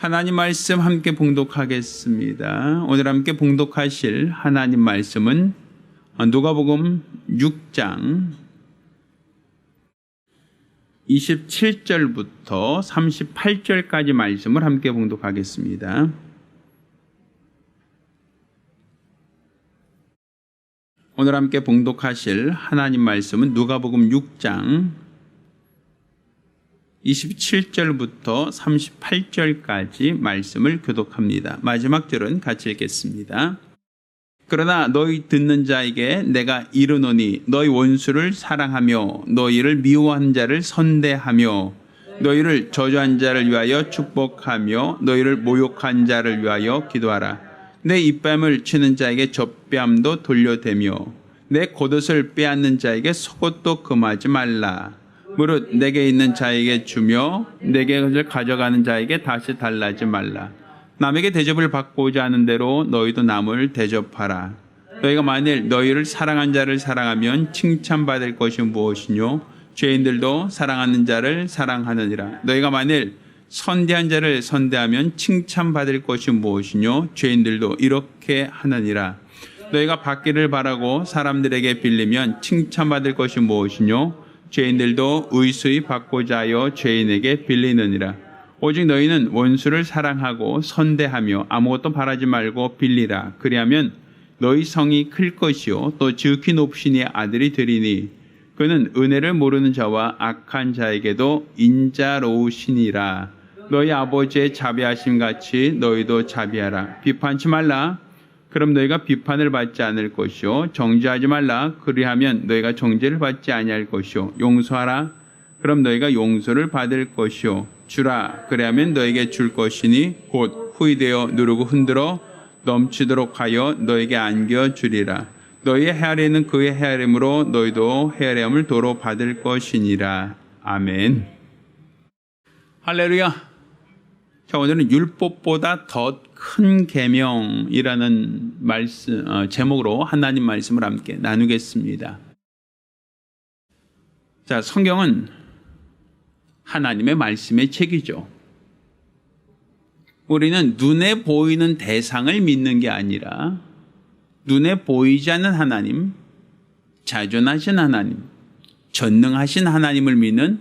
하나님 말씀 함께 봉독하겠습니다. 오늘 함께 봉독하실 하나님 말씀은 누가복음 6장 27절부터 38절까지 말씀을 함께 봉독하겠습니다. 오늘 함께 봉독하실 하나님 말씀은 누가복음 6장 27절부터 38절까지 말씀을 교독합니다. 마지막 절은 같이 읽겠습니다. 그러나 너희 듣는 자에게 내가 이르노니 너희 원수를 사랑하며 너희를 미워한 자를 선대하며 너희를 저주한 자를 위하여 축복하며 너희를 모욕한 자를 위하여 기도하라. 내 입뱀을 치는 자에게 젖뺨도 돌려대며 내 겉옷을 빼앗는 자에게 속옷도 금하지 말라. 무릇 내게 있는 자에게 주며 내게 것을 가져가는 자에게 다시 달라지 말라. 남에게 대접을 받고자 하는 대로 너희도 남을 대접하라. 너희가 만일 너희를 사랑한 자를 사랑하면 칭찬받을 것이 무엇이뇨? 죄인들도 사랑하는 자를 사랑하느니라. 너희가 만일 선대한 자를 선대하면 칭찬받을 것이 무엇이뇨? 죄인들도 이렇게 하느니라. 너희가 받기를 바라고 사람들에게 빌리면 칭찬받을 것이 무엇이뇨? 죄인들도 의수히 받고자 하여 죄인에게 빌리느니라. 오직 너희는 원수를 사랑하고 선대하며 아무것도 바라지 말고 빌리라. 그리하면 너희 성이 클 것이요 또 지극히 높으신 이의 아들이 되리니 그는 은혜를 모르는 자와 악한 자에게도 인자로우시니라. 너희 아버지의 자비하심 같이 너희도 자비하라. 비판치 말라. 그럼 너희가 비판을 받지 않을 것이요 정죄하지 말라. 그리하면 너희가 정죄를 받지 아니할 것이요 용서하라. 그럼 너희가 용서를 받을 것이요 주라. 그리하면 너에게 줄 것이니 곧 후이되어 누르고 흔들어 넘치도록 하여 너에게 안겨 주리라. 너희의 헤아리는 그의 헤아림으로 너희도 헤아림을 도로 받을 것이니라. 아멘. 할렐루야. 자, 오늘은 율법보다 더 큰 계명이라는 말씀 제목으로 하나님 말씀을 함께 나누겠습니다. 자, 성경은 하나님의 말씀의 책이죠. 우리는 눈에 보이는 대상을 믿는 게 아니라 눈에 보이지 않는 하나님, 자존하신 하나님, 전능하신 하나님을 믿는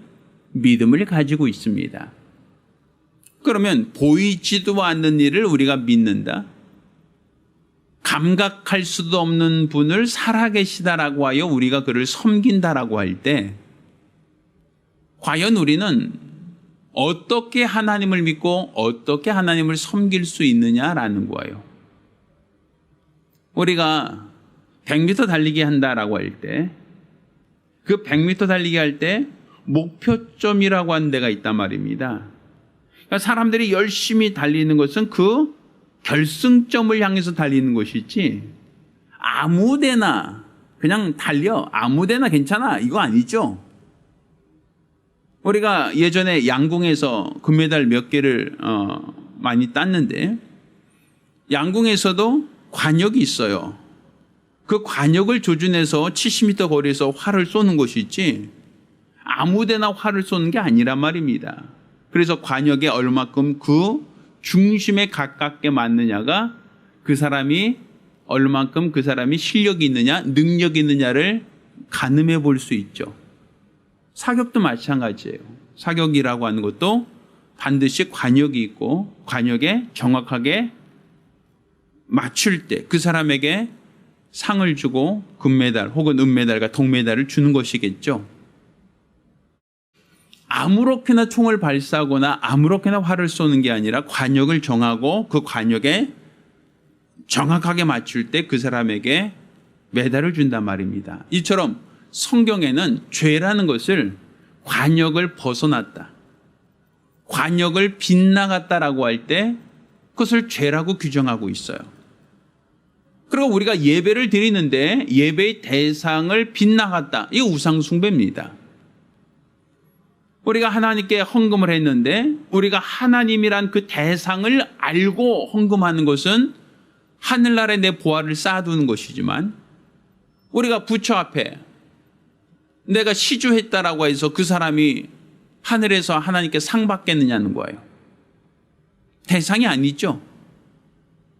믿음을 가지고 있습니다. 그러면 보이지도 않는 일을 우리가 믿는다? 감각할 수도 없는 분을 살아계시다라고 하여 우리가 그를 섬긴다라고 할 때 과연 우리는 어떻게 하나님을 믿고 어떻게 하나님을 섬길 수 있느냐라는 거예요. 우리가 100m 달리기 한다라고 할 때 그 100m 달리기 할 때 목표점이라고 하는 데가 있단 말입니다. 그러니까 사람들이 열심히 달리는 것은 그 결승점을 향해서 달리는 것이지 아무데나 그냥 달려 아무데나 괜찮아 이거 아니죠. 우리가 예전에 양궁에서 금메달 몇 개를 많이 땄는데 양궁에서도 관역이 있어요. 그 관역을 조준해서 70m 거리에서 활을 쏘는 것이지 아무데나 활을 쏘는 게 아니란 말입니다. 그래서 관역에 얼마큼 그 중심에 가깝게 맞느냐가 그 사람이 얼마만큼 그 사람이 실력이 있느냐 능력이 있느냐를 가늠해 볼 수 있죠. 사격도 마찬가지예요. 사격이라고 하는 것도 반드시 관역이 있고 관역에 정확하게 맞출 때 그 사람에게 상을 주고 금메달 혹은 은메달과 동메달을 주는 것이겠죠. 아무렇게나 총을 발사하거나 아무렇게나 활을 쏘는 게 아니라 관역을 정하고 그 관역에 정확하게 맞출 때 그 사람에게 메달을 준단 말입니다. 이처럼 성경에는 죄라는 것을 관역을 벗어났다, 관역을 빗나갔다라고 할 때 그것을 죄라고 규정하고 있어요. 그리고 우리가 예배를 드리는데 예배의 대상을 빗나갔다. 이거 우상 숭배입니다. 우리가 하나님께 헌금을 했는데 우리가 하나님이란 그 대상을 알고 헌금하는 것은 하늘나라에 내 보화를 쌓아두는 것이지만 우리가 부처 앞에 내가 시주했다라고 해서 그 사람이 하늘에서 하나님께 상 받겠느냐는 거예요. 대상이 아니죠.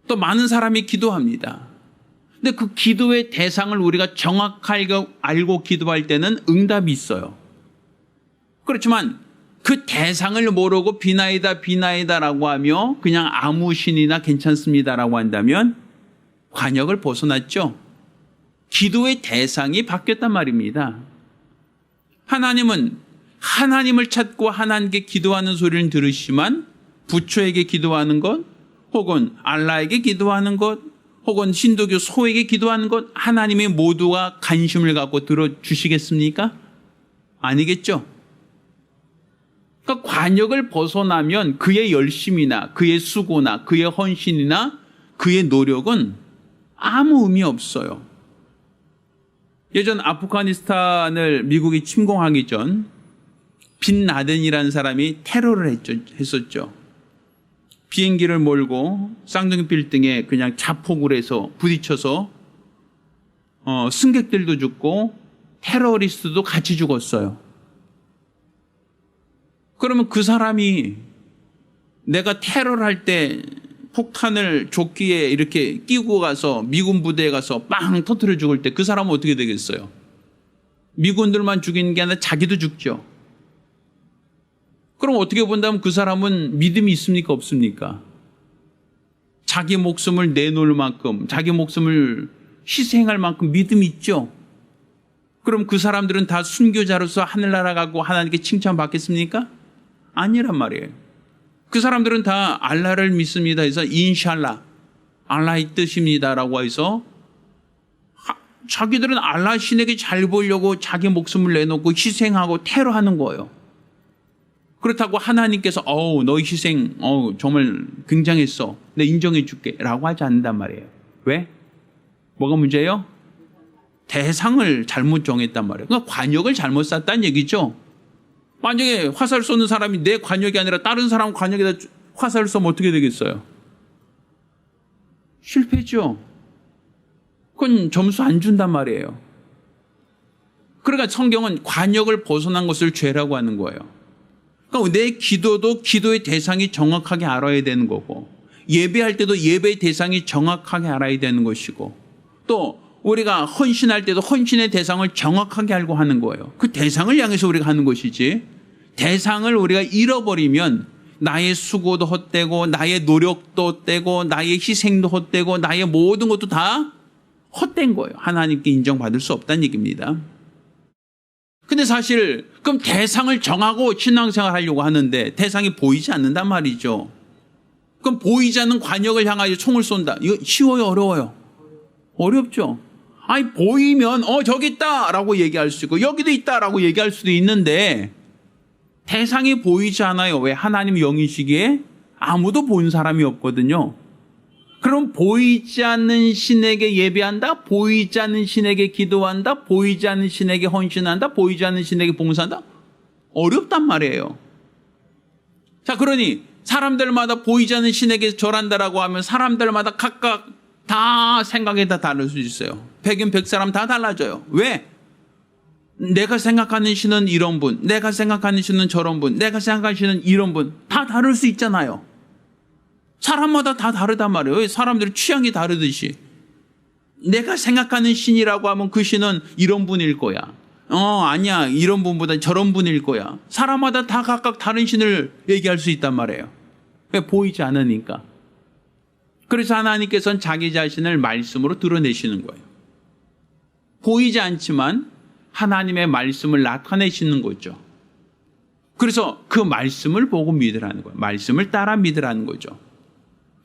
또 많은 사람이 기도합니다. 근데 그 기도의 대상을 우리가 정확하게 알고 기도할 때는 응답이 있어요. 그렇지만 그 대상을 모르고 비나이다라고 하며 그냥 아무 신이나 괜찮습니다라고 한다면 관역을 벗어났죠. 기도의 대상이 바뀌었단 말입니다. 하나님은 하나님을 찾고 하나님께 기도하는 소리를 들으시만 부처에게 기도하는 것, 혹은 알라에게 기도하는 것, 혹은 힌두교 소에게 기도하는 것, 하나님이 모두가 관심을 갖고 들어주시겠습니까? 아니겠죠. 그러니까 관역을 벗어나면 그의 열심이나 그의 수고나 그의 헌신이나 그의 노력은 아무 의미 없어요. 예전 아프가니스탄을 미국이 침공하기 전 빈 라덴이라는 사람이 테러를 했었죠. 비행기를 몰고 쌍둥이 빌딩에 그냥 자폭을 해서 부딪혀서 승객들도 죽고 테러리스트도 같이 죽었어요. 그러면 그 사람이 내가 테러를 할 때 폭탄을 조끼에 이렇게 끼고 가서 미군 부대에 가서 빵 터뜨려 죽을 때 그 사람은 어떻게 되겠어요? 미군들만 죽이는 게 아니라 자기도 죽죠. 그럼 어떻게 본다면 그 사람은 믿음이 있습니까? 없습니까? 자기 목숨을 내놓을 만큼, 자기 목숨을 희생할 만큼 믿음이 있죠. 그럼 그 사람들은 다 순교자로서 하늘나라 가고 하나님께 칭찬받겠습니까? 아니란 말이에요. 그 사람들은 다 알라를 믿습니다 해서 인샬라, 알라의 뜻입니다라고 해서 자기들은 알라 신에게 잘 보이려고 자기 목숨을 내놓고 희생하고 테러하는 거예요. 그렇다고 하나님께서 너희 희생 정말 굉장했어, 내가 인정해 줄게 라고 하지 않는단 말이에요. 왜? 뭐가 문제예요? 대상을 잘못 정했단 말이에요. 그러니까 관역을 잘못 쌌다는 얘기죠. 만약에 화살 쏘는 사람이 내 관역이 아니라 다른 사람 관역에다 화살을 쏘면 어떻게 되겠어요? 실패죠. 그건 점수 안 준단 말이에요. 그러니까 성경은 관역을 벗어난 것을 죄라고 하는 거예요. 그러니까 내 기도도 기도의 대상이 정확하게 알아야 되는 거고, 예배할 때도 예배의 대상이 정확하게 알아야 되는 것이고, 또 우리가 헌신할 때도 헌신의 대상을 정확하게 알고 하는 거예요. 그 대상을 향해서 우리가 하는 것이지, 대상을 우리가 잃어버리면 나의 수고도 헛되고 나의 노력도 헛되고 나의 희생도 헛되고 나의 모든 것도 다 헛된 거예요. 하나님께 인정받을 수 없다는 얘기입니다. 근데 사실 그럼 대상을 정하고 신앙생활 하려고 하는데 대상이 보이지 않는단 말이죠. 그럼 보이지 않는 관역을 향하여 총을 쏜다. 이거 쉬워요, 어려워요? 어렵죠. 아니 보이면 저기 있다라고 얘기할 수 있고 여기도 있다라고 얘기할 수도 있는데 대상이 보이지 않아요. 왜? 하나님 영이시기에 아무도 본 사람이 없거든요. 그럼 보이지 않는 신에게 예배한다, 보이지 않는 신에게 기도한다, 보이지 않는 신에게 헌신한다, 보이지 않는 신에게 봉사한다? 어렵단 말이에요. 자, 그러니 사람들마다 보이지 않는 신에게 절한다라고 하면 사람들마다 각각 다 생각이 다 다를 수 있어요. 백인 백사람 다 달라져요. 왜? 내가 생각하는 신은 이런 분, 내가 생각하는 신은 저런 분, 내가 생각하는 신은 이런 분, 다 다를 수 있잖아요. 사람마다 다 다르단 말이에요. 사람들의 취향이 다르듯이. 내가 생각하는 신이라고 하면 그 신은 이런 분일 거야. 아니야, 이런 분보다 저런 분일 거야. 사람마다 다 각각 다른 신을 얘기할 수 있단 말이에요. 왜? 보이지 않으니까. 그래서 하나님께서는 자기 자신을 말씀으로 드러내시는 거예요. 보이지 않지만 하나님의 말씀을 나타내시는 거죠. 그래서 그 말씀을 보고 믿으라는 거예요. 말씀을 따라 믿으라는 거죠.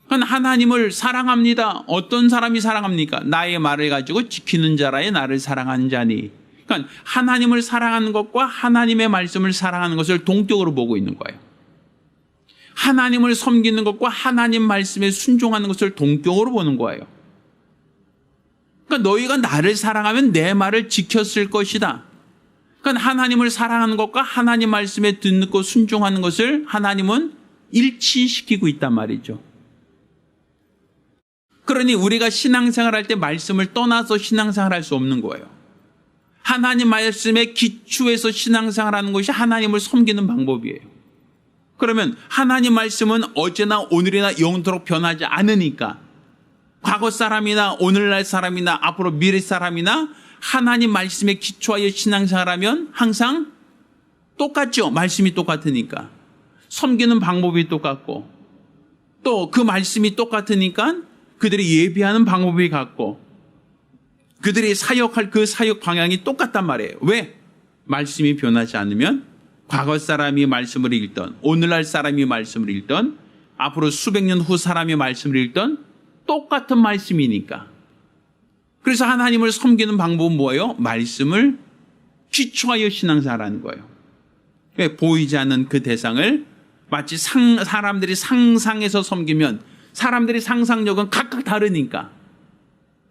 하나님을 사랑합니다. 어떤 사람이 사랑합니까? 나의 말을 가지고 지키는 자라에 나를 사랑하는 자니. 그러니까 하나님을 사랑하는 것과 하나님의 말씀을 사랑하는 것을 동격으로 보고 있는 거예요. 하나님을 섬기는 것과 하나님 말씀에 순종하는 것을 동격으로 보는 거예요. 그러니까 너희가 나를 사랑하면 내 말을 지켰을 것이다. 그러니까 하나님을 사랑하는 것과 하나님 말씀에 듣고 순종하는 것을 하나님은 일치시키고 있단 말이죠. 그러니 우리가 신앙생활할 때 말씀을 떠나서 신앙생활할 수 없는 거예요. 하나님 말씀에 기초해서 신앙생활하는 것이 하나님을 섬기는 방법이에요. 그러면 하나님 말씀은 어제나 오늘이나 영원토록 변하지 않으니까 과거 사람이나 오늘날 사람이나 앞으로 미래 사람이나 하나님 말씀에 기초하여 신앙생활하면 항상 똑같죠. 말씀이 똑같으니까. 섬기는 방법이 똑같고 또 그 말씀이 똑같으니까 그들이 예배하는 방법이 같고 그들이 사역할 그 사역 방향이 똑같단 말이에요. 왜? 말씀이 변하지 않으면 과거 사람이 말씀을 읽던 오늘날 사람이 말씀을 읽던 앞으로 수백 년 후 사람이 말씀을 읽던 똑같은 말씀이니까. 그래서 하나님을 섬기는 방법은 뭐예요? 말씀을 기초하여 신앙생활하는 거예요. 왜? 보이지 않는 그 대상을 마치 사람들이 상상해서 섬기면 사람들이 상상력은 각각 다르니까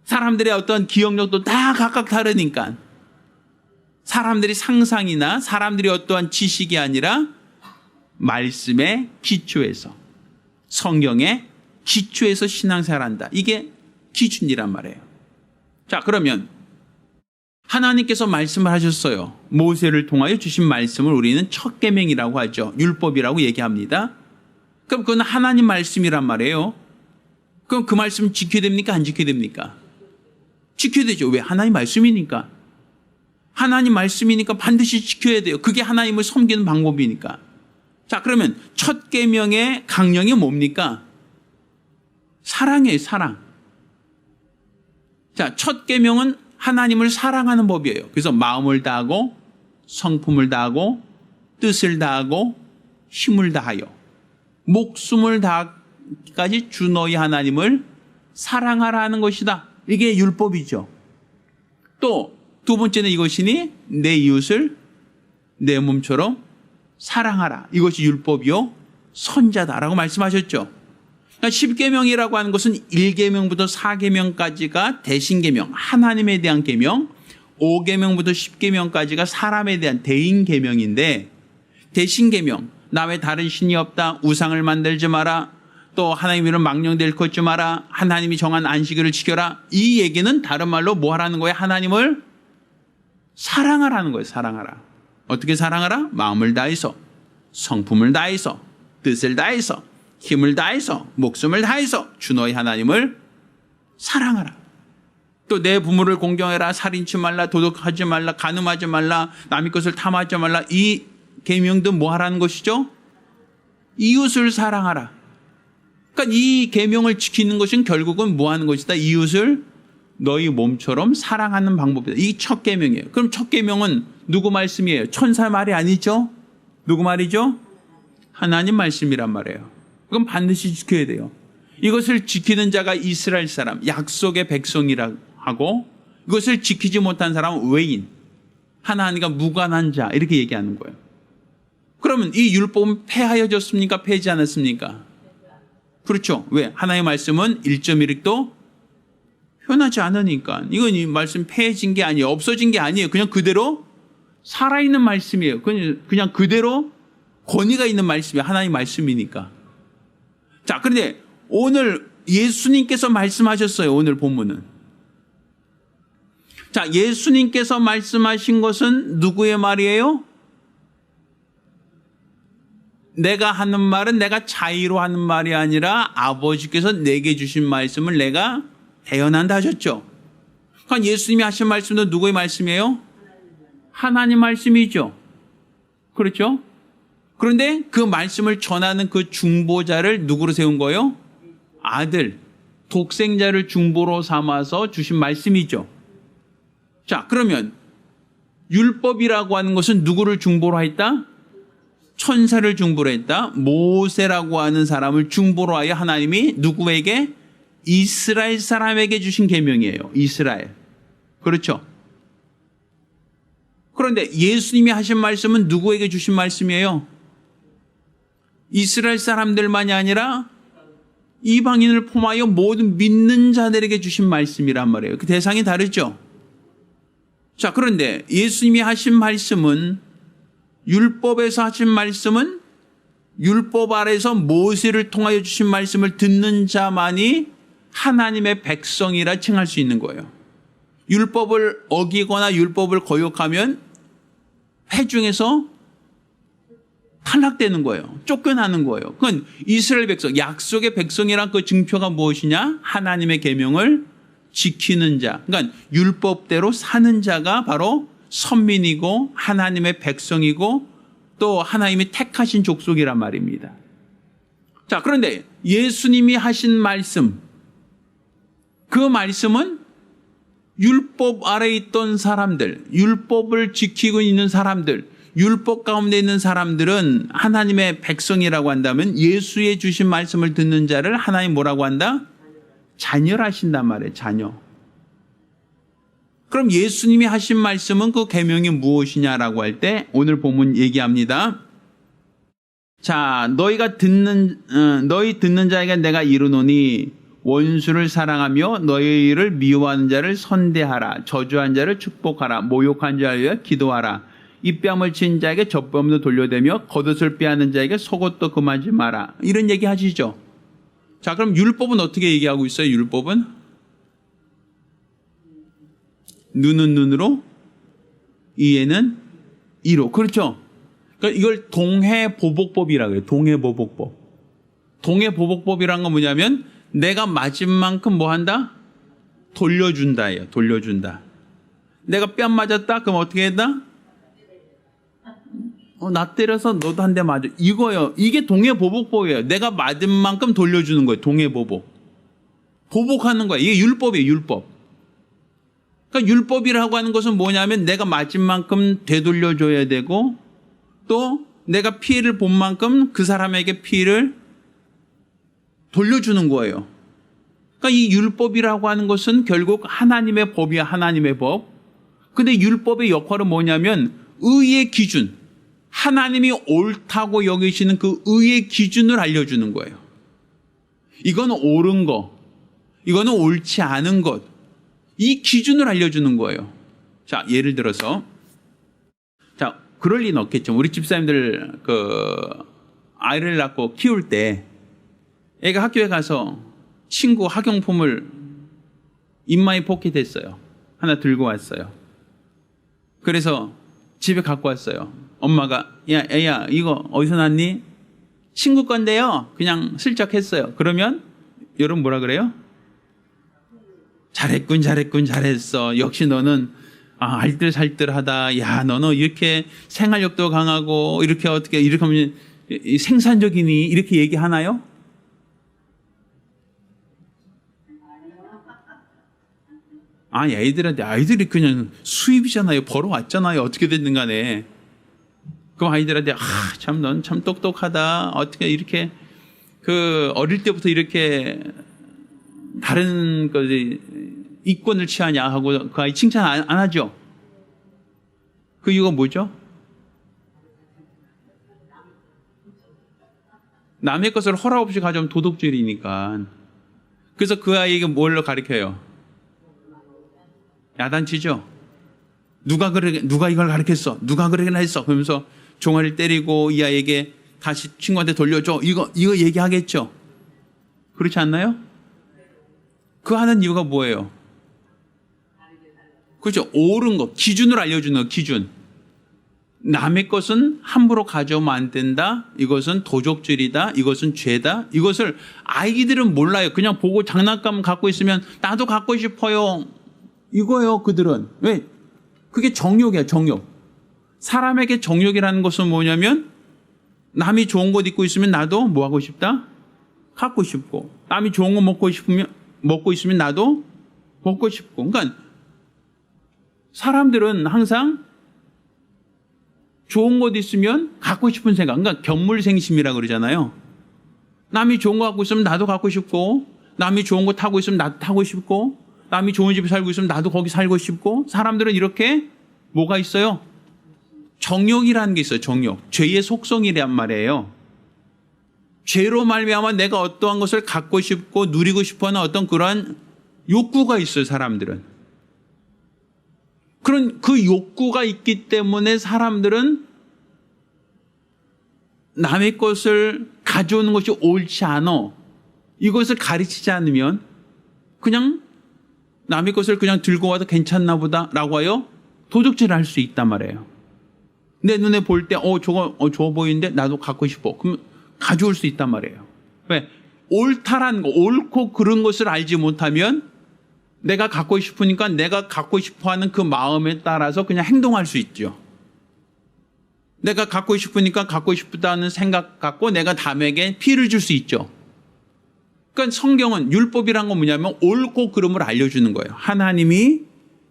사람들의 어떤 기억력도 다 각각 다르니까 사람들이 상상이나 사람들이 어떠한 지식이 아니라 말씀의 기초에서 성경의 기초에서 신앙생활한다. 이게 기준이란 말이에요. 자, 그러면 하나님께서 말씀을 하셨어요. 모세를 통하여 주신 말씀을 우리는 첫 계명이라고 하죠. 율법이라고 얘기합니다. 그럼 그건 하나님 말씀이란 말이에요. 그럼 그 말씀 지켜야 됩니까? 안 지켜야 됩니까? 지켜야 되죠. 왜? 하나님 말씀이니까. 하나님 말씀이니까 반드시 지켜야 돼요. 그게 하나님을 섬기는 방법이니까. 자, 그러면 첫 계명의 강령이 뭡니까? 사랑이에요. 사랑. 자, 첫 계명은 하나님을 사랑하는 법이에요. 그래서 마음을 다하고 성품을 다하고 뜻을 다하고 힘을 다하여 목숨을 다까지 주 너희 하나님을 사랑하라 하는 것이다. 이게 율법이죠. 또 두 번째는 이것이니 내 이웃을 내 몸처럼 사랑하라. 이것이 율법이요 선자다라고 말씀하셨죠. 그러니까 10계명이라고 하는 것은 1계명부터 4계명까지가 대신계명, 하나님에 대한 계명, 5계명부터 10계명까지가 사람에 대한 대인계명인데 대신계명, 나 외 다른 신이 없다, 우상을 만들지 마라, 또 하나님 이름 망령될 걷지 마라, 하나님이 정한 안식일을 지켜라. 이 얘기는 다른 말로 뭐 하라는 거예요? 하나님을 사랑하라는 거예요. 사랑하라. 어떻게 사랑하라? 마음을 다해서, 성품을 다해서, 뜻을 다해서, 힘을 다해서, 목숨을 다해서 주 너희 하나님을 사랑하라. 또 내 부모를 공경해라, 살인치 말라, 도둑하지 말라, 간음하지 말라, 남의 것을 탐하지 말라. 이 계명도 뭐 하라는 것이죠? 이웃을 사랑하라. 그러니까 이 계명을 지키는 것은 결국은 뭐 하는 것이다? 이웃을 너희 몸처럼 사랑하는 방법이다. 이 첫 계명이에요. 그럼 첫 계명은 누구 말씀이에요? 천사 말이 아니죠? 누구 말이죠? 하나님 말씀이란 말이에요. 그럼 반드시 지켜야 돼요. 이것을 지키는 자가 이스라엘 사람, 약속의 백성이라고 하고 이것을 지키지 못한 사람은 외인, 하나님과 무관한 자 이렇게 얘기하는 거예요. 그러면 이 율법은 폐하여졌습니까? 폐하지 않았습니까? 그렇죠. 왜? 하나님의 말씀은 1.1획도 변하지 않으니까. 이건 이 말씀 폐해진 게 아니에요. 없어진 게 아니에요. 그냥 그대로 살아있는 말씀이에요. 그냥 그대로 권위가 있는 말씀이에요. 하나님의 말씀이니까. 자, 그런데 오늘 예수님께서 말씀하셨어요. 오늘 본문은. 자, 예수님께서 말씀하신 것은 누구의 말이에요? 내가 하는 말은 내가 자의로 하는 말이 아니라 아버지께서 내게 주신 말씀을 내가 대언한다 하셨죠. 그러니까 예수님이 하신 말씀도 누구의 말씀이에요? 하나님 말씀이죠. 그렇죠? 그런데 그 말씀을 전하는 그 중보자를 누구로 세운 거예요? 아들, 독생자를 중보로 삼아서 주신 말씀이죠. 자, 그러면 율법이라고 하는 것은 누구를 중보로 했다? 천사를 중보로 했다. 모세라고 하는 사람을 중보로 하여 하나님이 누구에게? 이스라엘 사람에게 주신 계명이에요. 이스라엘. 그렇죠? 그런데 예수님이 하신 말씀은 누구에게 주신 말씀이에요? 이스라엘 사람들만이 아니라 이방인을 포함하여 모든 믿는 자들에게 주신 말씀이란 말이에요. 그 대상이 다르죠? 자, 그런데 예수님이 하신 말씀은 율법에서 하신 말씀은 율법 아래서 모세를 통하여 주신 말씀을 듣는 자만이 하나님의 백성이라 칭할 수 있는 거예요. 율법을 어기거나 율법을 거역하면 회중에서 탈락되는 거예요. 쫓겨나는 거예요. 그건 이스라엘 백성, 약속의 백성이란 그 증표가 무엇이냐? 하나님의 계명을 지키는 자. 그러니까 율법대로 사는 자가 바로 선민이고 하나님의 백성이고 또 하나님이 택하신 족속이란 말입니다. 자, 그런데 예수님이 하신 말씀, 그 말씀은 율법 아래에 있던 사람들, 율법을 지키고 있는 사람들, 율법 가운데 있는 사람들은 하나님의 백성이라고 한다면 예수의 주신 말씀을 듣는 자를 하나님 뭐라고 한다? 자녀라 하신단 말이에요. 자녀. 그럼 예수님이 하신 말씀은 그 계명이 무엇이냐라고 할 때 오늘 본문 얘기합니다. 자, 너희 듣는 자에게 내가 이르노니 원수를 사랑하며 너희를 미워하는 자를 선대하라. 저주한 자를 축복하라. 모욕한 자를 위하여 기도하라. 입뺨을 친 자에게 젖병도 돌려대며 겉옷을 빼앗는 자에게 속옷도 금하지 마라. 이런 얘기 하시죠. 자, 그럼 율법은 어떻게 얘기하고 있어요? 율법은 눈은 눈으로, 이에는 이로. 그렇죠? 그러니까 이걸 동해보복법이라고 해요. 동해보복법. 동해보복법이란 건 뭐냐면 내가 맞은 만큼 뭐 한다? 돌려준다예요. 돌려준다. 내가 뺨 맞았다? 그럼 어떻게 했다? 나 때려서 너도 한 대 맞아. 이거요. 이게 동해보복법이에요. 내가 맞은 만큼 돌려주는 거예요. 동해보복. 보복하는 거예요. 이게 율법이에요. 율법. 그러니까 율법이라고 하는 것은 뭐냐면 내가 맞은 만큼 되돌려줘야 되고 또 내가 피해를 본 만큼 그 사람에게 피해를 돌려주는 거예요. 그러니까 이 율법이라고 하는 것은 결국 하나님의 법이야. 하나님의 법. 근데 율법의 역할은 뭐냐면 의의 기준. 하나님이 옳다고 여기시는 그 의의 기준을 알려주는 거예요. 이건 옳은 거. 이거는 옳지 않은 것. 이 기준을 알려주는 거예요. 자, 예를 들어서 자, 그럴 리는 없겠죠. 우리 집사님들 아이를 낳고 키울 때 애가 학교에 가서 친구 학용품을 인마이 포켓했어요. 하나 들고 왔어요. 그래서 집에 갖고 왔어요. 엄마가 야, 애야 이거 어디서 났니? 친구 건데요. 그냥 슬쩍 했어요. 그러면 여러분 뭐라 그래요? 잘했군 잘했어. 역시 너는 알뜰살뜰하다. 야, 너는 이렇게 생활력도 강하고 이렇게 어떻게 이렇게 하면 생산적이니? 이렇게 얘기하나요? 아이들이 그냥 수입이잖아요. 벌어왔잖아요. 어떻게 됐든 간에. 그럼 아이들한테 참 넌 참 똑똑하다. 어떻게 이렇게 어릴 때부터 이렇게 다른 이권을 취하냐 하고 그 아이 칭찬 안 하죠. 그 이유가 뭐죠? 남의 것을 허락 없이 가져오면 도둑질이니까. 그래서 그 아이에게 뭘로 가르쳐요? 야단치죠. 누가 이걸 가르쳤어? 누가 그러게나 했어? 그러면서 종아리를 때리고 이 아이에게 다시 친구한테 돌려줘. 이거 얘기하겠죠. 그렇지 않나요? 그 하는 이유가 뭐예요? 그렇죠. 옳은 것, 기준을 알려주는 것, 기준. 남의 것은 함부로 가져오면 안 된다. 이것은 도적질이다. 이것은 죄다. 이것을 아이들은 몰라요. 그냥 보고 장난감 갖고 있으면 나도 갖고 싶어요. 이거예요, 그들은. 왜? 그게 정욕이야, 정욕. 사람에게 정욕이라는 것은 뭐냐면 남이 좋은 것 입고 있으면 나도 뭐 하고 싶다? 갖고 싶고. 남이 좋은 거 먹고 있으면 나도 먹고 싶고. 그러니까 사람들은 항상 좋은 것 있으면 갖고 싶은 생각. 그러니까 견물생심이라고 그러잖아요. 남이 좋은 거 갖고 있으면 나도 갖고 싶고, 남이 좋은 거 타고 있으면 나도 타고 싶고, 남이 좋은 집에 살고 있으면 나도 거기 살고 싶고. 사람들은 이렇게 뭐가 있어요? 정욕이라는 게 있어요. 정욕. 죄의 속성이란 말이에요. 죄로 말미암아 내가 어떠한 것을 갖고 싶고 누리고 싶어하는 어떤 그러한 욕구가 있어요. 사람들은. 그런 그 욕구가 있기 때문에 사람들은 남의 것을 가져오는 것이 옳지 않아. 이것을 가르치지 않으면 그냥 남의 것을 그냥 들고 와도 괜찮나 보다 라고 하여 도둑질을 할 수 있단 말이에요. 내 눈에 볼 때 저거 좋아 보이는데 나도 갖고 싶어. 그럼 가져올 수 있단 말이에요. 왜? 옳다라는 거, 옳고 그런 것을 알지 못하면 내가 갖고 싶으니까 내가 갖고 싶어하는 그 마음에 따라서 그냥 행동할 수 있죠. 내가 갖고 싶으니까 갖고 싶다는 생각 갖고 내가 남에게 피해를 줄 수 있죠. 그러니까 성경은 율법이란 건 뭐냐면 옳고 그름을 알려주는 거예요. 하나님이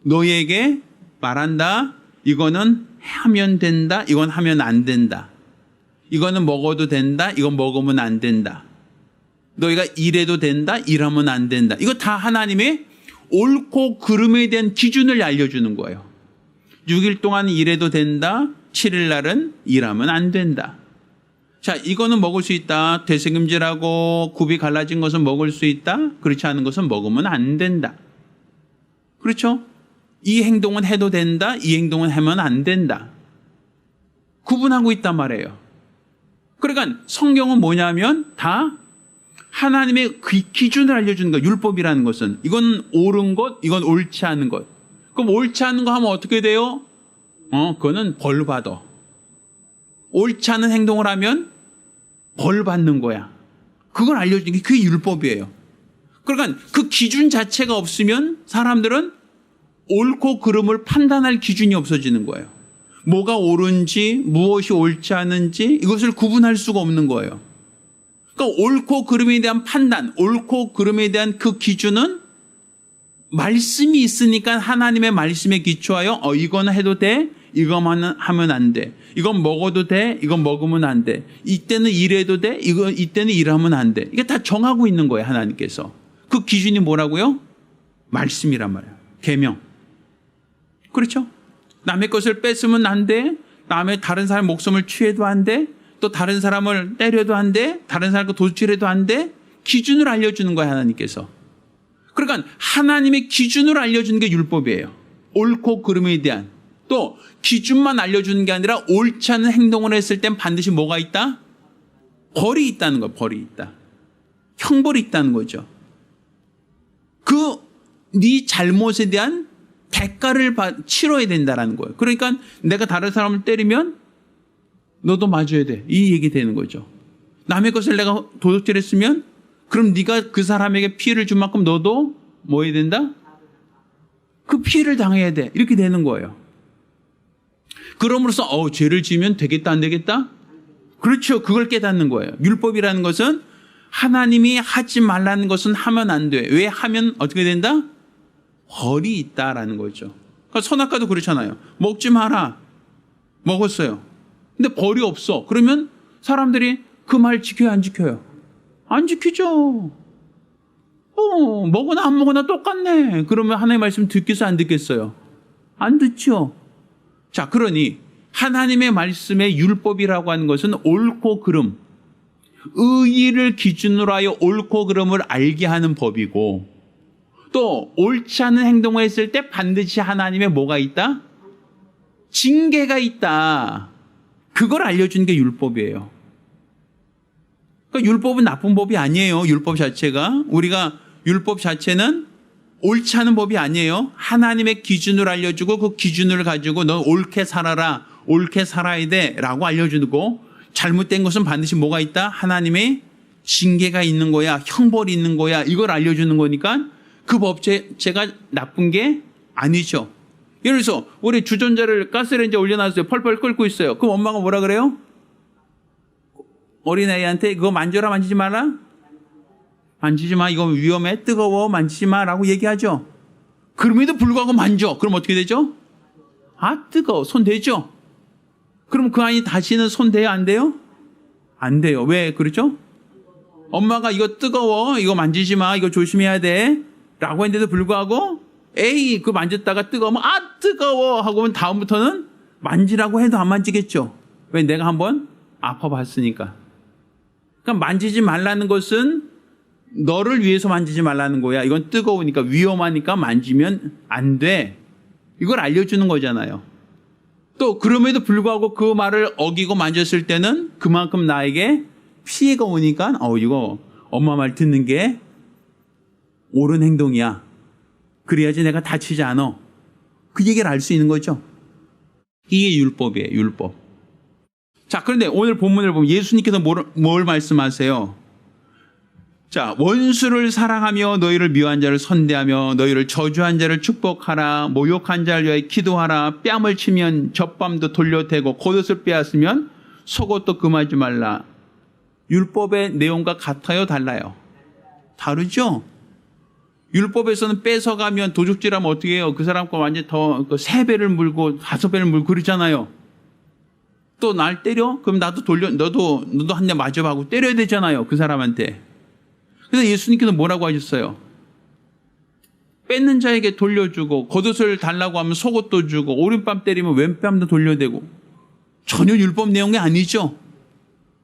너희에게 말한다. 이거는 하면 된다. 이건 하면 안 된다. 이거는 먹어도 된다. 이건 먹으면 안 된다. 너희가 일해도 된다. 일하면 안 된다. 이거 다 하나님의 옳고 그름에 대한 기준을 알려주는 거예요. 6일 동안 일해도 된다. 7일 날은 일하면 안 된다. 자, 이거는 먹을 수 있다. 되새김질하고 굽이 갈라진 것은 먹을 수 있다. 그렇지 않은 것은 먹으면 안 된다. 그렇죠? 이 행동은 해도 된다. 이 행동은 하면 안 된다. 구분하고 있단 말이에요. 그러니까 성경은 뭐냐면 다 하나님의 그 기준을 알려주는 거예요. 율법이라는 것은. 이건 옳은 것, 이건 옳지 않은 것. 그럼 옳지 않은 거 하면 어떻게 돼요? 그거는 벌 받아. 옳지 않은 행동을 하면 벌 받는 거야. 그걸 알려주는 게 그게 율법이에요. 그러니까 그 기준 자체가 없으면 사람들은 옳고 그름을 판단할 기준이 없어지는 거예요. 뭐가 옳은지 무엇이 옳지 않은지 이것을 구분할 수가 없는 거예요. 그러니까 옳고 그름에 대한 판단, 옳고 그름에 대한 그 기준은 말씀이 있으니까 하나님의 말씀에 기초하여 이거는 해도 돼, 이거만 하면 안 돼. 이건 먹어도 돼, 이건 먹으면 안 돼. 이때는 일해도 돼, 이때는 일하면 안 돼. 이게 다 정하고 있는 거예요, 하나님께서. 그 기준이 뭐라고요? 말씀이란 말이에요. 계명. 그렇죠? 남의 것을 뺏으면 안 돼. 남의 다른 사람 목숨을 취해도 안 돼. 또 다른 사람을 때려도 안 돼. 다른 사람과 도둑질해도 안 돼. 기준을 알려주는 거예요, 하나님께서. 그러니까 하나님의 기준을 알려주는 게 율법이에요. 옳고 그름에 대한. 또 기준만 알려주는 게 아니라 옳지 않은 행동을 했을 땐 반드시 뭐가 있다? 벌이 있다는 거예요. 벌이 있다. 형벌이 있다는 거죠. 네 잘못에 대한 대가를 치러야 된다는 거예요. 그러니까 내가 다른 사람을 때리면 너도 맞아야 돼. 이 얘기 되는 거죠. 남의 것을 내가 도둑질했으면 그럼 네가 그 사람에게 피해를 준 만큼 너도 뭐 해야 된다? 그 피해를 당해야 돼. 이렇게 되는 거예요. 그럼으로써 죄를 지으면 되겠다 안 되겠다? 그렇죠. 그걸 깨닫는 거예요. 율법이라는 것은 하나님이 하지 말라는 것은 하면 안 돼. 왜 하면 어떻게 된다? 벌이 있다라는 거죠. 그러니까 선악과도 그렇잖아요. 먹지 마라. 먹었어요. 근데 벌이 없어. 그러면 사람들이 그 말 지켜요, 안 지켜요? 안 지키죠. 먹거나 안 먹거나 똑같네. 그러면 하나님의 말씀 듣겠어요, 안 듣겠어요? 안 듣죠. 자, 그러니 하나님의 말씀의 율법이라고 하는 것은 옳고 그름, 의의를 기준으로 하여 옳고 그름을 알게 하는 법이고, 또 옳지 않은 행동을 했을 때 반드시 하나님의 뭐가 있다? 징계가 있다. 그걸 알려주는 게 율법이에요. 그러니까 율법은 나쁜 법이 아니에요. 율법 자체가. 우리가 율법 자체는 옳지 않은 법이 아니에요. 하나님의 기준을 알려주고 그 기준을 가지고 너 옳게 살아라. 옳게 살아야 돼. 라고 알려주고, 잘못된 것은 반드시 뭐가 있다? 하나님의 징계가 있는 거야. 형벌이 있는 거야. 이걸 알려주는 거니까 그 법 자체가 나쁜 게 아니죠. 예를 들어서 우리 주전자를 가스레인지에 올려놨어요. 펄펄 끓고 있어요. 그럼 엄마가 뭐라 그래요? 어린아이한테 그거 만져라, 만지지 마라? 만지지 마. 이거 위험해. 뜨거워. 만지지 마. 라고 얘기하죠. 그럼에도 불구하고 만져. 그럼 어떻게 되죠? 뜨거워. 손 대죠? 그럼 그 아이 다시는 손 대요? 안 돼요? 안 돼요. 왜 그렇죠? 엄마가 이거 뜨거워. 이거 만지지 마. 이거 조심해야 돼. 라고 했는데도 불구하고 그거 만졌다가 뜨거우면 뜨거워 하고 다음부터는 만지라고 해도 안 만지겠죠. 왜? 내가 한번 아파봤으니까. 그러니까 만지지 말라는 것은 너를 위해서 만지지 말라는 거야. 이건 뜨거우니까, 위험하니까 만지면 안 돼. 이걸 알려주는 거잖아요. 또 그럼에도 불구하고 그 말을 어기고 만졌을 때는 그만큼 나에게 피해가 오니까 이거 엄마 말 듣는 게 옳은 행동이야. 그래야지 내가 다치지 않아. 그 얘기를 알 수 있는 거죠. 이게 율법이에요. 율법. 자, 그런데 오늘 본문을 보면 예수님께서 뭘 말씀하세요? 자, 원수를 사랑하며 너희를 미워한 자를 선대하며 너희를 저주한 자를 축복하라. 모욕한 자를 위하여 기도하라. 뺨을 치면 젖밤도 돌려대고 겉옷을 빼앗으면 속옷도 금하지 말라. 율법의 내용과 같아요, 달라요? 다르죠? 율법에서는 뺏어가면 도둑질하면 어떻게 해요? 그 사람과 완전히 더 3배를 물고 5배를 물고 그러잖아요. 또 날 때려? 그럼 나도 너도 한 대 맞아봐고 때려야 되잖아요. 그 사람한테. 그래서 예수님께서 뭐라고 하셨어요? 뺏는 자에게 돌려주고 겉옷을 달라고 하면 속옷도 주고 오른뺨 때리면 왼뺨도 돌려대고. 전혀 율법 내용이 아니죠.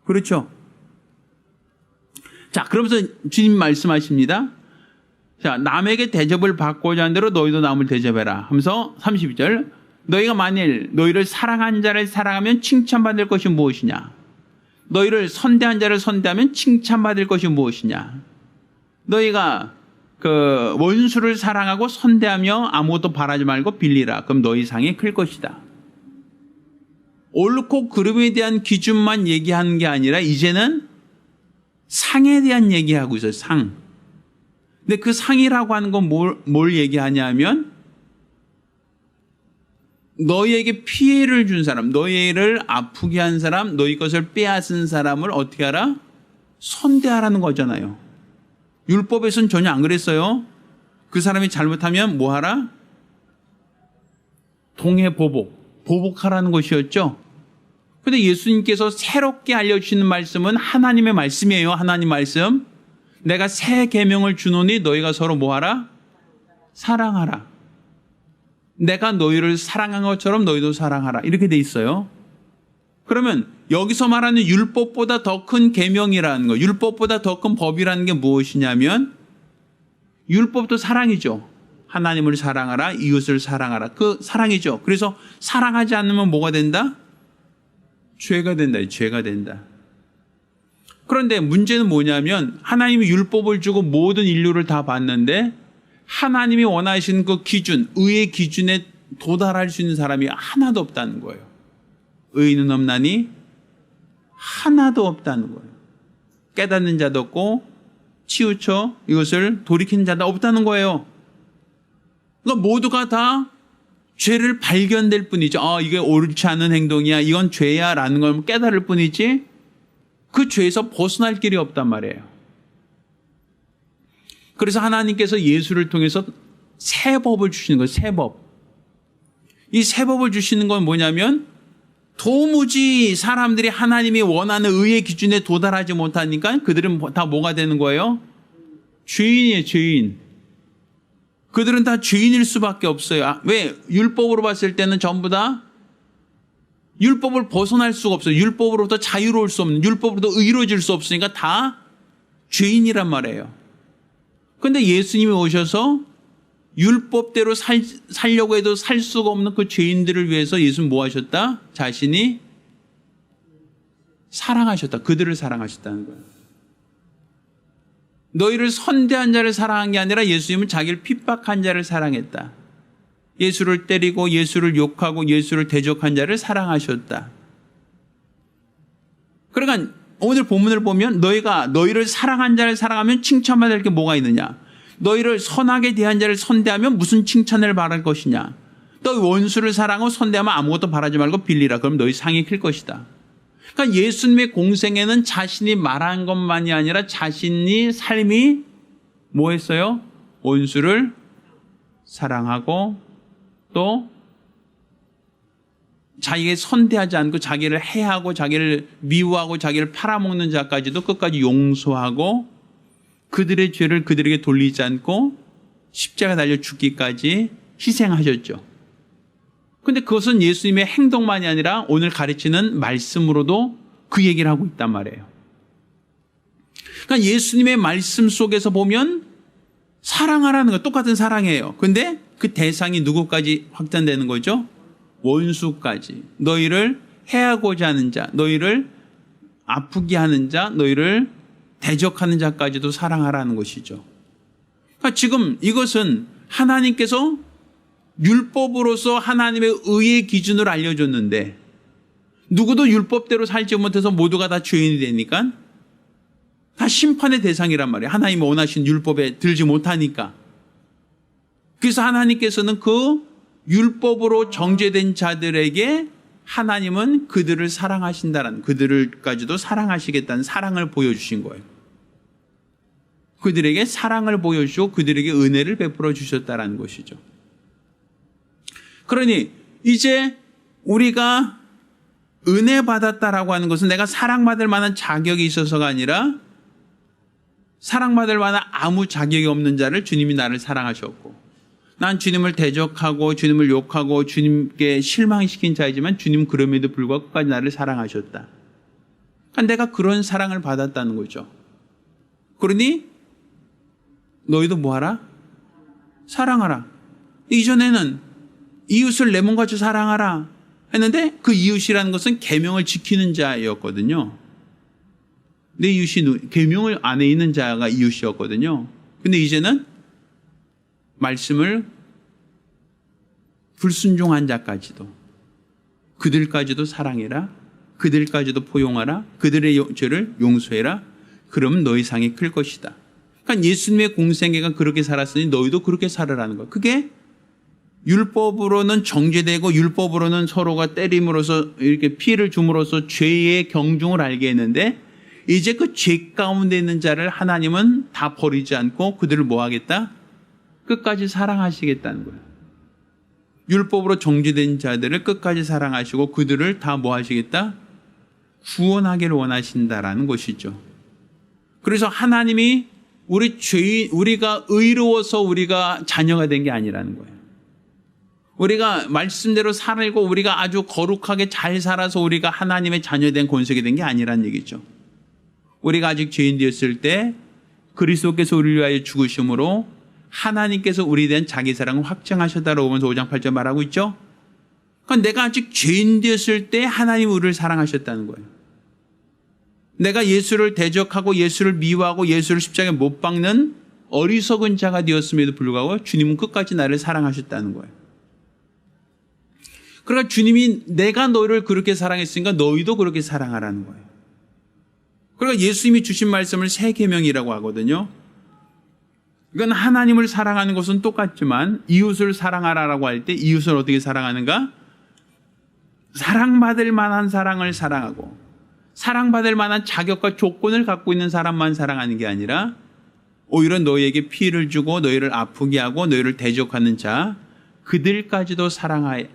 그렇죠? 자, 그러면서 주님 말씀하십니다. 자, 남에게 대접을 받고자 하는 대로 너희도 남을 대접해라 하면서 32절, 너희가 만일 너희를 사랑한 자를 사랑하면 칭찬받을 것이 무엇이냐? 너희를 선대한 자를 선대하면 칭찬받을 것이 무엇이냐? 너희가 그 원수를 사랑하고 선대하며 아무것도 바라지 말고 빌리라. 그럼 너희 상이 클 것이다. 옳고 그름에 대한 기준만 얘기하는 게 아니라 이제는 상에 대한 얘기하고 있어요. 상. 근데 그 상이라고 하는 건 뭘 얘기하냐면 너희에게 피해를 준 사람, 너희를 아프게 한 사람, 너희 것을 빼앗은 사람을 어떻게 하라? 선대하라는 거잖아요. 율법에서는 전혀 안 그랬어요. 그 사람이 잘못하면 뭐 하라? 동해 보복하라는 것이었죠. 그런데 예수님께서 새롭게 알려주시는 말씀은 하나님의 말씀이에요. 하나님 말씀. 내가 새 계명을 주노니 너희가 서로 뭐하라? 사랑하라. 내가 너희를 사랑한 것처럼 너희도 사랑하라. 이렇게 돼 있어요. 그러면 여기서 말하는 율법보다 더 큰 계명이라는 거, 율법보다 더 큰 법이라는 게 무엇이냐면 율법도 사랑이죠. 하나님을 사랑하라, 이웃을 사랑하라. 그 사랑이죠. 그래서 사랑하지 않으면 뭐가 된다? 죄가 된다. 죄가 된다. 그런데 문제는 뭐냐면 하나님이 율법을 주고 모든 인류를 다 봤는데 하나님이 원하시는 그 기준, 의의 기준에 도달할 수 있는 사람이 하나도 없다는 거예요. 의인은 없나니 하나도 없다는 거예요. 깨닫는 자도 없고 치우쳐 이것을 돌이키는 자도 없다는 거예요. 그러니까 모두가 다 죄를 발견될 뿐이죠. 이게 옳지 않은 행동이야, 이건 죄야 라는 걸 깨달을 뿐이지 그 죄에서 벗어날 길이 없단 말이에요. 그래서 하나님께서 예수를 통해서 새 법을 주시는 거예요. 새 법. 이 새 법을 주시는 건 뭐냐면 도무지 사람들이 하나님이 원하는 의의 기준에 도달하지 못하니까 그들은 다 뭐가 되는 거예요? 죄인이에요. 죄인. 그들은 다 죄인일 수밖에 없어요. 왜? 율법으로 봤을 때는 전부 다 율법을 벗어날 수가 없어요. 율법으로부터 자유로울 수 없는, 율법으로부터 의로워질 수 없으니까 다 죄인이란 말이에요. 그런데 예수님이 오셔서 율법대로 살려고 해도 살 수가 없는 그 죄인들을 위해서 예수는 뭐 하셨다? 자신이 사랑하셨다. 그들을 사랑하셨다는 거예요. 너희를 선대한 자를 사랑한 게 아니라 예수님은 자기를 핍박한 자를 사랑했다. 예수를 때리고 예수를 욕하고 예수를 대적한 자를 사랑하셨다. 그러니까 오늘 본문을 보면 너희를 사랑한 자를 사랑하면 칭찬받을 게 뭐가 있느냐? 너희를 선하게 대한 자를 선대하면 무슨 칭찬을 바랄 것이냐? 너희 원수를 사랑하고 선대하면 아무것도 바라지 말고 빌리라. 그럼 너희 상이 클 것이다. 그러니까 예수님의 공생에는 자신이 말한 것만이 아니라 자신이 삶이 뭐 했어요? 원수를 사랑하고 또 자기에게 선대하지 않고 자기를 해하고 자기를 미워하고 자기를 팔아먹는 자까지도 끝까지 용서하고 그들의 죄를 그들에게 돌리지 않고 십자가 달려 죽기까지 희생하셨죠. 그런데 그것은 예수님의 행동만이 아니라 오늘 가르치는 말씀으로도 그 얘기를 하고 있단 말이에요. 그러니까 예수님의 말씀 속에서 보면 사랑하라는 거 똑같은 사랑이에요. 그런데 그 대상이 누구까지 확장되는 거죠? 원수까지. 너희를 해하고자 하는 자, 너희를 아프게 하는 자, 너희를 대적하는 자까지도 사랑하라는 것이죠. 그러니까 지금 이것은 하나님께서 율법으로서 하나님의 의의 기준을 알려줬는데 누구도 율법대로 살지 못해서 모두가 다 죄인이 되니까 다 심판의 대상이란 말이에요. 하나님 원하신 율법에 들지 못하니까. 그래서 하나님께서는 그 율법으로 정죄된 자들에게 하나님은 그들을 사랑하신다는, 그들까지도 사랑하시겠다는 사랑을 보여주신 거예요. 그들에게 사랑을 보여주시고 그들에게 은혜를 베풀어 주셨다는 것이죠. 그러니 이제 우리가 은혜 받았다라고 하는 것은 내가 사랑받을 만한 자격이 있어서가 아니라 사랑받을 만한 아무 자격이 없는 자를 주님이 나를 사랑하셨고, 난 주님을 대적하고 주님을 욕하고 주님께 실망시킨 자이지만 주님은 그럼에도 불구하고 끝까지 나를 사랑하셨다. 그러니까 내가 그런 사랑을 받았다는 거죠. 그러니 너희도 뭐하라? 사랑하라. 이전에는 이웃을 내 몸같이 사랑하라 했는데 그 이웃이라는 것은 계명을 지키는 자였거든요. 내 이웃이 계명을 안에 있는 자가 이웃이었거든요. 근데 이제는 말씀을 불순종한 자까지도, 그들까지도 사랑해라, 그들까지도 포용하라, 그들의 죄를 용서해라. 그러면 너희 상이 클 것이다. 그러니까 예수님의 공생애가 그렇게 살았으니 너희도 그렇게 살아라는 거예요. 그게 율법으로는 정죄되고 율법으로는 서로가 때림으로써 이렇게 피해를 줌으로써 죄의 경중을 알게 했는데, 이제 그 죄 가운데 있는 자를 하나님은 다 버리지 않고 그들을 뭐 하겠다? 끝까지 사랑하시겠다는 거예요. 율법으로 정죄된 자들을 끝까지 사랑하시고 그들을 다 뭐 하시겠다? 구원하기를 원하신다라는 것이죠. 그래서 하나님이 우리가 의로워서 우리가 자녀가 된 게 아니라는 거예요. 우리가 말씀대로 살고 우리가 아주 거룩하게 잘 살아서 우리가 하나님의 자녀된 권속이 된 게 아니라는 얘기죠. 우리가 아직 죄인 되었을 때 그리스도께서 우리를 위하여 죽으심으로 하나님께서 우리에 대한 자기 사랑을 확증하셨다라고 로마서 5장 8절 말하고 있죠. 그러니까 내가 아직 죄인 되었을 때 하나님이 우리를 사랑하셨다는 거예요. 내가 예수를 대적하고 예수를 미워하고 예수를 십자가에 못 박는 어리석은 자가 되었음에도 불구하고 주님은 끝까지 나를 사랑하셨다는 거예요. 그러니까 주님이 내가 너희를 그렇게 사랑했으니까 너희도 그렇게 사랑하라는 거예요. 그러니까 예수님이 주신 말씀을 새 계명이라고 하거든요. 이건 하나님을 사랑하는 것은 똑같지만 이웃을 사랑하라라고 할 때 이웃을 어떻게 사랑하는가? 사랑받을 만한 사랑을 사랑하고 사랑받을 만한 자격과 조건을 갖고 있는 사람만 사랑하는 게 아니라 오히려 너희에게 피해를 주고 너희를 아프게 하고 너희를 대적하는 자, 그들까지도 사랑해야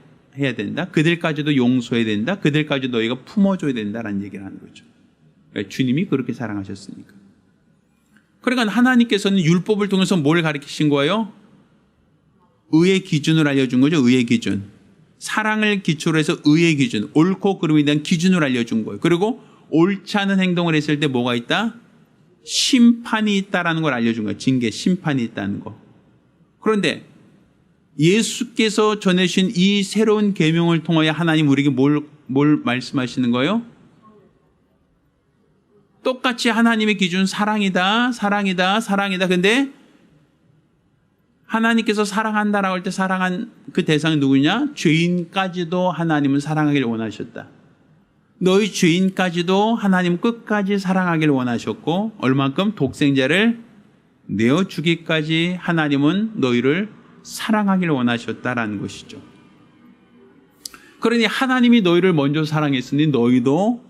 된다. 그들까지도 용서해야 된다. 그들까지도 너희가 품어줘야 된다라는 얘기를 하는 거죠. 그러니까 주님이 그렇게 사랑하셨으니까. 그러니까 하나님께서는 율법을 통해서 뭘 가르치신 거예요? 의의 기준을 알려준 거죠. 의의 기준. 사랑을 기초로 해서 의의 기준, 옳고 그름에 대한 기준을 알려준 거예요. 그리고 옳지 않은 행동을 했을 때 뭐가 있다? 심판이 있다라는 걸 알려준 거예요. 징계, 심판이 있다는 거. 그런데 예수께서 전해주신 이 새로운 계명을 통하여 하나님 우리에게 뭘 말씀하시는 거예요? 똑같이 하나님의 기준 사랑이다, 사랑이다, 사랑이다. 근데 하나님께서 사랑한다라고 할 때 사랑한 그 대상이 누구냐? 죄인까지도 하나님은 사랑하기를 원하셨다. 너희 죄인까지도 하나님 끝까지 사랑하기를 원하셨고 얼만큼 독생자를 내어주기까지 하나님은 너희를 사랑하기를 원하셨다라는 것이죠. 그러니 하나님이 너희를 먼저 사랑했으니 너희도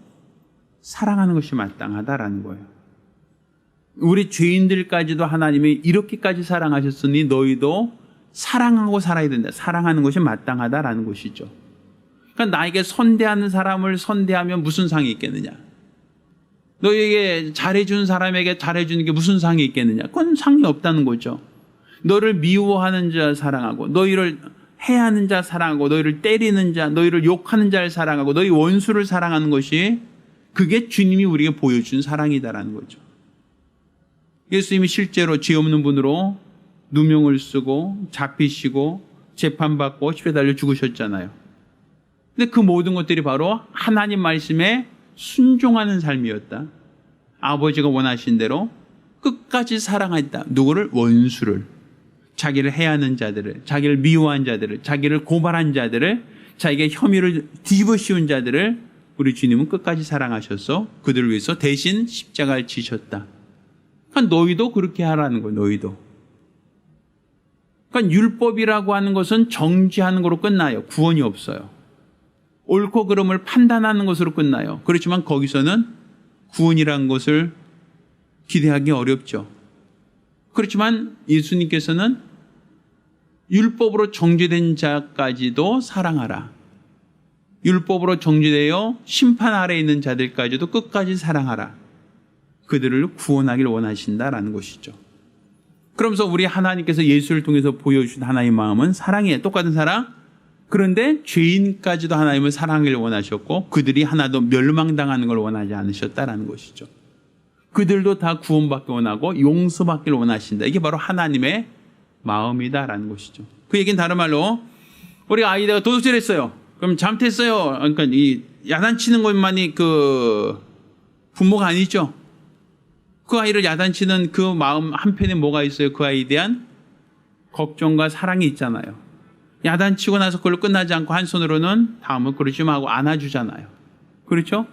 사랑하는 것이 마땅하다라는 거예요. 우리 죄인들까지도 하나님이 이렇게까지 사랑하셨으니 너희도 사랑하고 살아야 된다. 사랑하는 것이 마땅하다라는 것이죠. 그러니까 나에게 선대하는 사람을 선대하면 무슨 상이 있겠느냐? 너에게 잘해준 사람에게 잘해주는 게 무슨 상이 있겠느냐? 그건 상이 없다는 거죠. 너를 미워하는 자 사랑하고 너희를 해하는 자 사랑하고 너희를 때리는 자, 너희를 욕하는 자를 사랑하고 너희 원수를 사랑하는 것이 그게 주님이 우리에게 보여준 사랑이다라는 거죠. 예수님이 실제로 죄 없는 분으로 누명을 쓰고 잡히시고 재판받고 십자가에 달려 죽으셨잖아요. 근데 그 모든 것들이 바로 하나님 말씀에 순종하는 삶이었다. 아버지가 원하신 대로 끝까지 사랑했다. 누구를? 원수를. 자기를 해하는 자들을, 자기를 미워한 자들을, 자기를 고발한 자들을, 자기에게 혐의를 뒤집어 씌운 자들을 우리 주님은 끝까지 사랑하셔서 그들을 위해서 대신 십자가를 지셨다. 그러니까 너희도 그렇게 하라는 거예요. 너희도. 그러니까 율법이라고 하는 것은 정죄하는 것으로 끝나요. 구원이 없어요. 옳고 그름을 판단하는 것으로 끝나요. 그렇지만 거기서는 구원이라는 것을 기대하기 어렵죠. 그렇지만 예수님께서는 율법으로 정죄된 자까지도 사랑하라. 율법으로 정죄되어 심판 아래에 있는 자들까지도 끝까지 사랑하라. 그들을 구원하길 원하신다라는 것이죠. 그러면서 우리 하나님께서 예수를 통해서 보여주신 하나님의 마음은 사랑이에요. 똑같은 사랑. 그런데 죄인까지도 하나님을 사랑하길 원하셨고 그들이 하나도 멸망당하는 걸 원하지 않으셨다라는 것이죠. 그들도 다 구원받기 원하고 용서받기를 원하신다. 이게 바로 하나님의 마음이다라는 것이죠. 그 얘기는 다른 말로 우리 아이가 도둑질했어요. 그럼 잘못했어요. 그러니까 이 야단치는 것만이 그 부모가 아니죠. 그 아이를 야단치는 그 마음 한편에 뭐가 있어요? 그 아이에 대한 걱정과 사랑이 있잖아요. 야단치고 나서 그걸로 끝나지 않고 한 손으로는 다음은 그러지 마 하고 안아주잖아요. 그렇죠?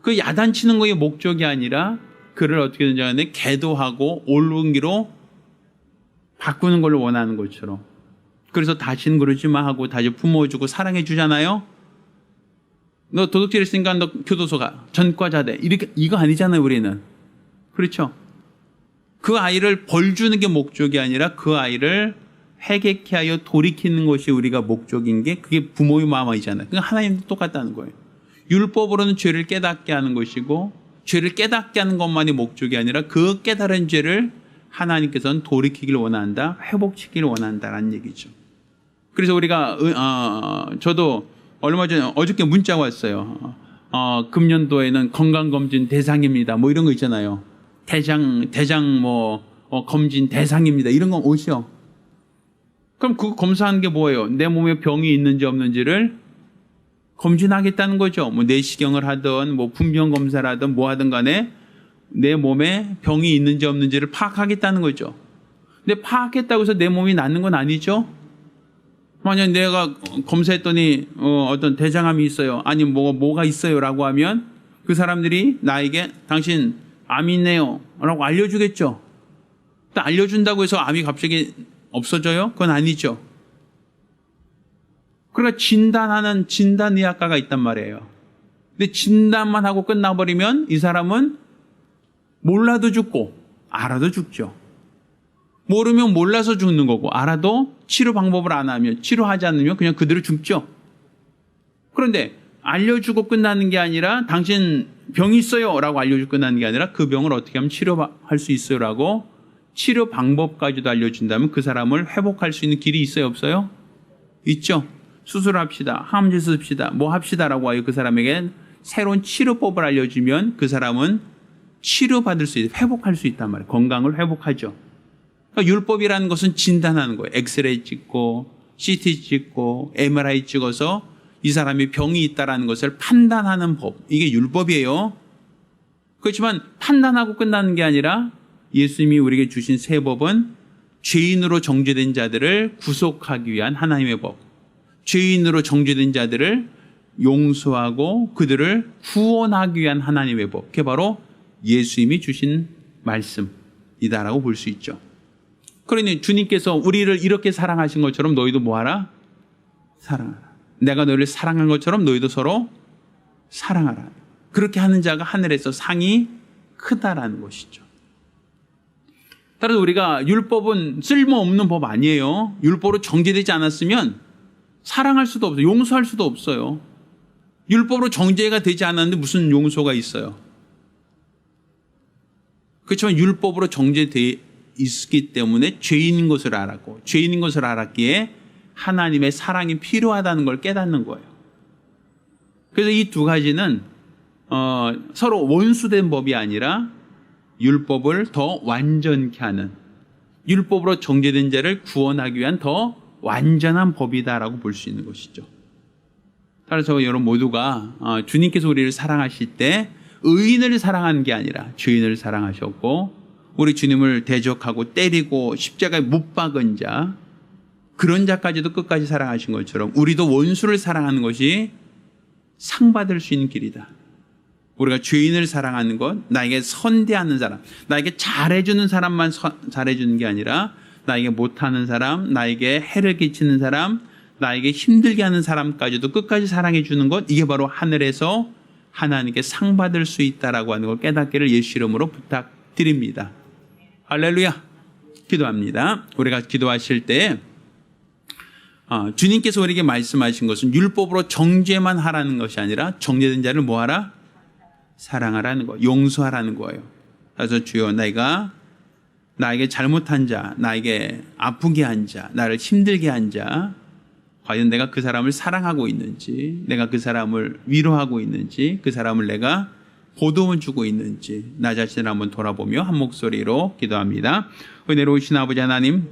그 야단치는 것이 목적이 아니라 그를 어떻게든지 간에 계도하고 옳은 길로 바꾸는 걸 원하는 것처럼. 그래서 다시는 그러지 마 하고 다시 품어주고 사랑해 주잖아요. 너 도둑질했으니까 너 교도소 가. 전과자 돼. 이거 아니잖아요, 우리는. 그렇죠? 그 아이를 벌 주는 게 목적이 아니라 그 아이를 회개케 하여 돌이키는 것이 우리가 목적인 게 그게 부모의 마음이잖아요. 그러니까 하나님도 똑같다는 거예요. 율법으로는 죄를 깨닫게 하는 것이고 죄를 깨닫게 하는 것만이 목적이 아니라 그 깨달은 죄를 하나님께서는 돌이키기를 원한다, 회복시키기를 원한다라는 얘기죠. 그래서 우리가 저도 얼마 전에 어저께 문자가 왔어요. 금년도에는 건강검진 대상입니다. 뭐 이런 거 있잖아요. 대장 검진 대상입니다. 이런 거 오시오. 그럼 그거 검사하는 게 뭐예요? 내 몸에 병이 있는지 없는지를 검진하겠다는 거죠. 뭐 내시경을 하든 뭐 분변 검사를 하든 뭐 하든 간에 내 몸에 병이 있는지 없는지를 파악하겠다는 거죠. 근데 파악했다고 해서 내 몸이 낫는 건 아니죠. 만약 내가 검사했더니 어떤 대장암이 있어요. 아니면 뭐가 있어요 라고 하면 그 사람들이 나에게 당신 암이 있네요 라고 알려주겠죠. 또 알려준다고 해서 암이 갑자기 없어져요? 그건 아니죠. 그러니까 진단하는 진단의학과가 있단 말이에요. 근데 진단만 하고 끝나버리면 이 사람은 몰라도 죽고 알아도 죽죠. 모르면 몰라서 죽는 거고 알아도 치료 방법을 안 하면 치료하지 않으면 그냥 그대로 죽죠. 그런데 알려주고 끝나는 게 아니라 당신 병이 있어요 라고 알려주고 끝나는 게 아니라 그 병을 어떻게 하면 치료할 수 있어요 라고 치료 방법까지도 알려준다면 그 사람을 회복할 수 있는 길이 있어요 없어요? 있죠. 수술합시다. 항암제 씁시다. 뭐 합시다라고 하여 그 사람에게 새로운 치료법을 알려주면 그 사람은 치료받을 수 있어요. 회복할 수 있단 말이에요. 건강을 회복하죠. 그러니까 율법이라는 것은 진단하는 거예요. 엑스레이 찍고 CT 찍고 MRI 찍어서 이 사람이 병이 있다는 것을 판단하는 법. 이게 율법이에요. 그렇지만 판단하고 끝나는 게 아니라 예수님이 우리에게 주신 새 법은 죄인으로 정죄된 자들을 구속하기 위한 하나님의 법. 죄인으로 정죄된 자들을 용서하고 그들을 구원하기 위한 하나님의 법. 그게 바로 예수님이 주신 말씀이다라고 볼 수 있죠. 그러니 주님께서 우리를 이렇게 사랑하신 것처럼 너희도 뭐하라? 사랑하라. 내가 너희를 사랑한 것처럼 너희도 서로 사랑하라. 그렇게 하는 자가 하늘에서 상이 크다라는 것이죠. 따라서 우리가 율법은 쓸모없는 법 아니에요. 율법으로 정죄되지 않았으면 사랑할 수도 없어요. 용서할 수도 없어요. 율법으로 정죄가 되지 않았는데 무슨 용서가 있어요. 그렇지만 율법으로 정죄되어 있기 때문에 죄인인 것을 알았고 죄인인 것을 알았기에 하나님의 사랑이 필요하다는 걸 깨닫는 거예요. 그래서 이 두 가지는 서로 원수된 법이 아니라 율법을 더 완전케 하는 율법으로 정죄된 자를 구원하기 위한 더 완전한 법이다라고 볼 수 있는 것이죠. 따라서 여러분 모두가 주님께서 우리를 사랑하실 때 의인을 사랑하는 게 아니라 죄인을 사랑하셨고 우리 주님을 대적하고 때리고 십자가에 못 박은 자 그런 자까지도 끝까지 사랑하신 것처럼 우리도 원수를 사랑하는 것이 상 받을 수 있는 길이다. 우리가 죄인을 사랑하는 것, 나에게 선대하는 사람, 나에게 잘해주는 사람만 잘해주는 게 아니라 나에게 못하는 사람, 나에게 해를 끼치는 사람, 나에게 힘들게 하는 사람까지도 끝까지 사랑해 주는 것, 이게 바로 하늘에서 하나님께 상 받을 수 있다라고 하는 걸 깨닫기를 예수 이름으로 부탁드립니다. 할렐루야. 기도합니다. 우리가 기도하실 때 주님께서 우리에게 말씀하신 것은 율법으로 정죄만 하라는 것이 아니라 정죄된 자를 뭐하라? 사랑하라는 거, 용서하라는 거예요. 그래서 주여, 내가 나에게 잘못한 자, 나에게 아프게 한 자, 나를 힘들게 한 자, 과연 내가 그 사람을 사랑하고 있는지, 내가 그 사람을 위로하고 있는지, 그 사람을 내가 보듬어 주고 있는지 나 자신을 한번 돌아보며 한 목소리로 기도합니다. 은혜로우신 아버지 하나님,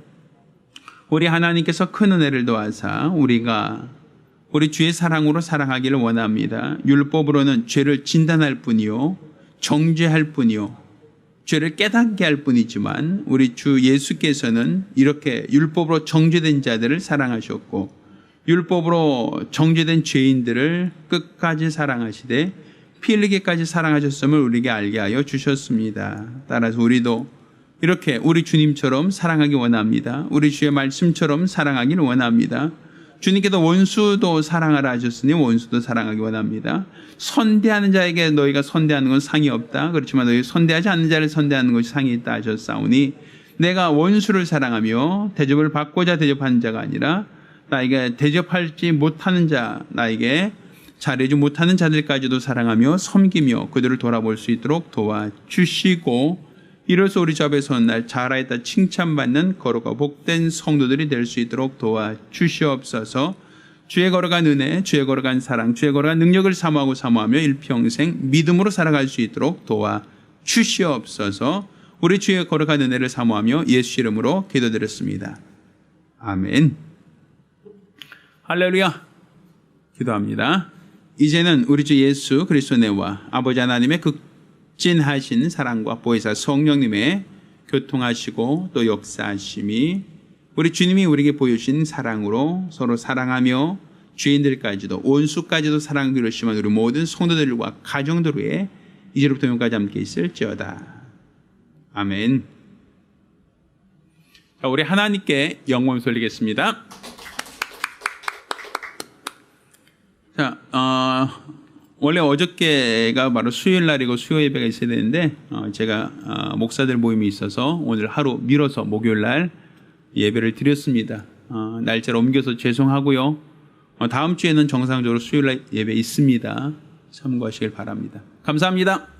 우리 하나님께서 큰 은혜를 도와서 우리 주의 사랑으로 사랑하기를 원합니다. 율법으로는 죄를 진단할 뿐이요, 정죄할 뿐이요, 죄를 깨닫게 할 뿐이지만 우리 주 예수께서는 이렇게 율법으로 정죄된 자들을 사랑하셨고 율법으로 정죄된 죄인들을 끝까지 사랑하시되 피 흘리기까지 사랑하셨음을 우리에게 알게 하여 주셨습니다. 따라서 우리도 이렇게 우리 주님처럼 사랑하기 원합니다. 우리 주의 말씀처럼 사랑하기를 원합니다. 주님께서 원수도 사랑하라 하셨으니 원수도 사랑하기 원합니다. 선대하는 자에게 너희가 선대하는 건 상이 없다. 그렇지만 너희 선대하지 않는 자를 선대하는 것이 상이 있다 하셨사오니 내가 원수를 사랑하며 대접을 받고자 대접하는 자가 아니라 나에게 대접하지 못하는 자, 나에게 잘해주지 못하는 자들까지도 사랑하며 섬기며 그들을 돌아볼 수 있도록 도와주시고 이로써 우리 주 앞에 선 날 잘하였다 칭찬받는 거룩하고 복된 성도들이 될 수 있도록 도와주시옵소서. 주의 거룩한 은혜, 주의 거룩한 사랑, 주의 거룩한 능력을 사모하며 일평생 믿음으로 살아갈 수 있도록 도와주시옵소서. 우리 주의 거룩한 은혜를 사모하며 예수 이름으로 기도드렸습니다. 아멘. 할렐루야. 기도합니다. 이제는 우리 주 예수 그리스도의 은혜와 아버지 하나님의 극진하신 사랑과 보혜사 성령님의 교통하시고 또 역사하심이 우리 주님이 우리에게 보여주신 사랑으로 서로 사랑하며 죄인들까지도 원수까지도 사랑하기로 하시면 우리 모든 성도들과 가정들 위에 이제부터 영까지 함께 있을지어다. 아멘. 자, 우리 하나님께 영광 돌리겠습니다. 자, 원래 어저께가 바로 수요일 날이고 수요 예배가 있어야 되는데 제가 목사들 모임이 있어서 오늘 하루 미뤄서 목요일 날 예배를 드렸습니다. 날짜를 옮겨서 죄송하고요. 다음 주에는 정상적으로 수요일 날 예배 있습니다. 참고하시길 바랍니다. 감사합니다.